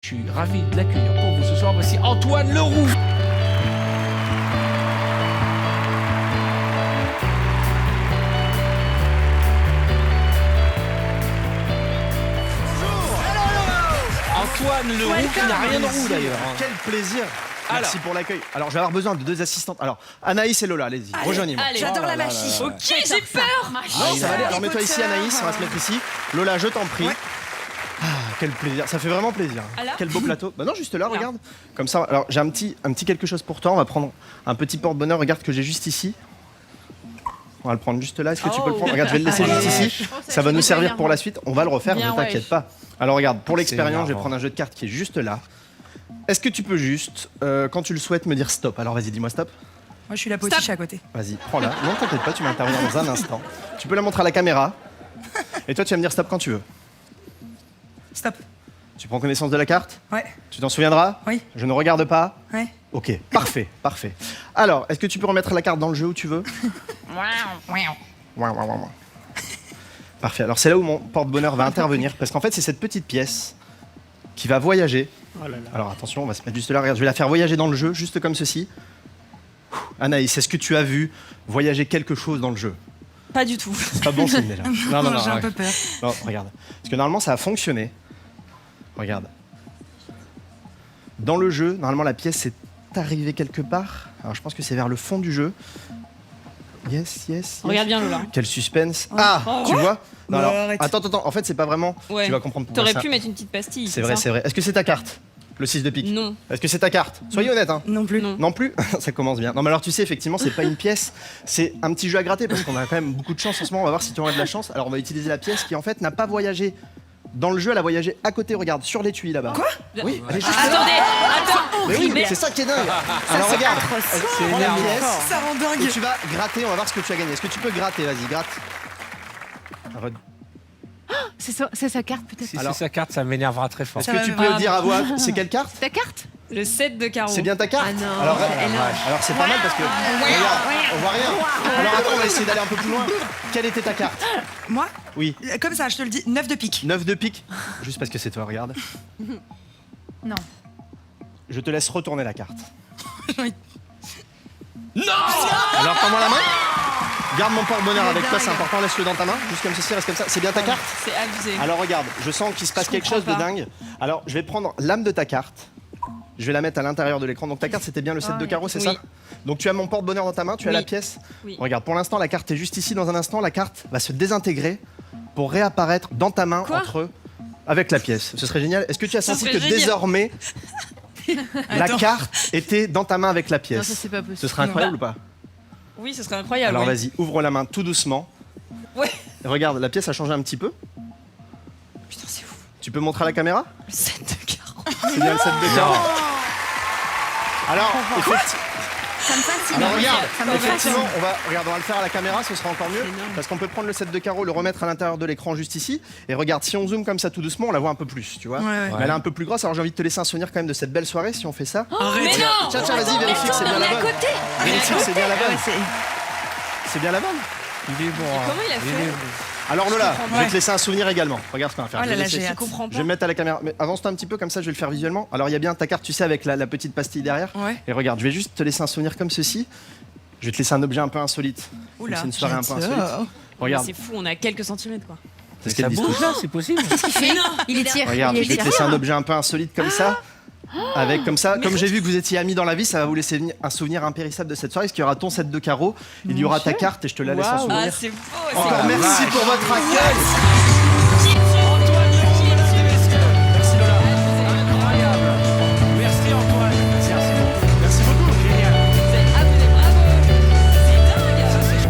Je suis ravi de l'accueillir pour vous ce soir. Voici Antoine Leroux. Antoine Leroux qui n'a rien de roux d'ailleurs. Quel plaisir. Merci pour l'accueil. Alors, je vais avoir besoin de 2 assistantes. Alors, Anaïs et Lola, allez-y, rejoignez-moi. J'adore la machine. Ok, j'ai peur. Non, ça va aller. Alors, mets-toi ici, Anaïs, on va se mettre ici. Lola, je t'en prie. Ouais. Ah, quel plaisir. Ça fait vraiment plaisir. Alors Quel beau plateau. Bah non, juste là, regarde. Comme ça, alors, j'ai un petit quelque chose pour toi. On va prendre un petit porte-bonheur. Regarde que j'ai juste ici. On va le prendre juste là. Est-ce que tu peux le prendre? Regarde, je vais le laisser juste ici. Ça va nous servir pour la suite. On va le refaire, ne t'inquiète pas. Alors, regarde, pour l'expérience, je vais prendre un jeu de cartes qui est juste là. Est-ce que tu peux juste, quand tu le souhaites, me dire stop? Alors vas-y, dis-moi stop. Moi, je suis la potiche à côté. Vas-y, prends-la. Non, t'inquiète pas, tu vas intervenir dans un instant. Tu peux la montrer à la caméra. Et toi, tu vas me dire stop quand tu veux. Stop. Tu prends connaissance de la carte? Ouais. Tu t'en souviendras? Oui. Je ne regarde pas? Ouais. Ok, parfait, parfait. Alors, est-ce que tu peux remettre la carte dans le jeu où tu veux? Parfait, alors c'est là où mon porte-bonheur va intervenir, parce qu'en fait, c'est cette petite pièce qui va voyager. Alors attention, on va se mettre juste là, regarde, je vais la faire voyager dans le jeu, juste comme ceci. Anaïs, est-ce que tu as vu voyager quelque chose dans le jeu? Pas du tout. C'est pas bon signe déjà. Non, J'ai un ouais. peu peur. Non, regarde. Parce que normalement, ça a fonctionné. Regarde. Dans le jeu, normalement, la pièce est arrivée quelque part. Alors, je pense que c'est vers le fond du jeu. Yes. Regarde bien Lola. Quel suspense. Ah, tu vois? Non, alors, arrête. attends. En fait, c'est pas vraiment. Ouais. Tu vas comprendre pourquoi. T'aurais ça- pu mettre une petite pastille. C'est vrai. Est-ce que c'est ta carte? Le 6 de pique? Non. Est-ce que c'est ta carte? Soyez honnête, hein. Non plus. Non. Non plus. Ça commence bien. Non, mais alors tu sais, effectivement, c'est pas une pièce, c'est un petit jeu à gratter parce qu'on a quand même beaucoup de chance en ce moment. On va voir si tu auras de la chance. Alors, on va utiliser la pièce qui, en fait, n'a pas voyagé dans le jeu, elle a voyagé à côté. Regarde, sur l'étui là-bas. Quoi? Oui, elle est juste là. Attendez, attends. Mais oui, c'est ça qui est dingue. Alors, regarde, C'est prends la énervant. pièce Ça rend et dingue. tu vas gratter. On va voir ce que tu as gagné. Est-ce que tu peux gratter? Vas-y, gratte. C'est sa carte peut-être. Si Alors- c'est sa carte, ça m'énervera très fort. Est-ce Ça que tu va peux vraiment. dire à voix c'est quelle carte? Ta carte? Le 7 de carreau. C'est bien ta carte? Ah non, Alors, c'est énorme. alors c'est pas mal parce que regarde, on voit rien. Alors attends, on va essayer d'aller un peu plus loin. Quelle était ta carte? Moi, Oui, comme ça, je te le dis, 9 de pique. 9 de pique. Juste parce que c'est toi, regarde. Non. Je te laisse retourner la carte. Oui. Non. Alors prends-moi la main. Garde mon porte-bonheur avec toi, c'est important. Laisse-le dans ta main. Juste comme ceci, reste comme ça. C'est bien ta carte? C'est abusé. Alors regarde, je sens qu'il se passe Je quelque chose de comprends pas. dingue. Alors je vais prendre l'âme de ta carte. Je vais la mettre à l'intérieur de l'écran. Donc ta carte, c'était bien le 7 de carreau, c'est Oui. ça? Donc tu as mon porte-bonheur dans ta main, tu as Oui. la pièce. Oui. Regarde, pour l'instant, la carte est juste ici. Dans un instant, la carte va se désintégrer pour réapparaître dans ta main Quoi avec la pièce. Ce serait génial. Est-ce que tu as Ça senti serait que génial. désormais la Attends. carte était dans ta main avec la Non, pièce? ça c'est pas possible. Ce serait incroyable ou pas? Oui, ce serait incroyable. Alors ouais. vas-y, ouvre la main tout doucement. Ouais. Regarde, la pièce a changé un petit peu. Putain, c'est fou. Tu peux montrer à la caméra? Le 7 de carreau. C'est bien le 7 de carreau. Alors, Ça me fascine. alors regarde, Ça me effectivement, on va le faire à la caméra, ce sera encore mieux. énorme. Parce qu'on peut prendre le 7 de carreau, le remettre à l'intérieur de l'écran juste ici. Et regarde, si on zoome comme ça tout doucement, on la voit un peu plus, tu vois. Ouais. Mais elle est un peu plus grosse, alors j'ai envie de te laisser un souvenir quand même de cette belle soirée si on fait ça. Arrête. Mais non. Tiens, vas-y, vérifie que c'est bien la bonne. Vérifie que c'est bien la bonne. C'est bien la bonne. Il est bon. hein. comment il a fait est bon. Alors Lola, je vais Ouais. te laisser un souvenir également. Regarde ce qu'on va faire. Oh Je là vais là, laisser- j'ai Je hâte. comprends Je pas. vais me mettre à la caméra. Mais avance-toi un petit peu, comme ça je vais le faire visuellement. Alors il y a bien ta carte, tu sais, avec la petite pastille derrière. Ouais. Et regarde, je vais juste te laisser un souvenir comme ceci. Je vais te laisser un objet un peu insolite. Comme Oula. c'est une soirée un peu insolite. j'adore. Regarde, C'est fou, on a quelques centimètres quoi. c'est ce qu'elle Ça dit. bouge là, c'est possible. Il est tiré. Regarde, il je vais est te tiré. laisser un objet un peu insolite comme ça. Avec comme ça, comme j'ai vu que vous étiez amis dans la vie, ça va vous laisser un souvenir impérissable de cette soirée. Parce qu'il y aura ton 7 de carreau, il y aura ta carte et je te la laisse en Waouh. Ah, souvenir. c'est beau. Encore c'est merci pour votre accueil.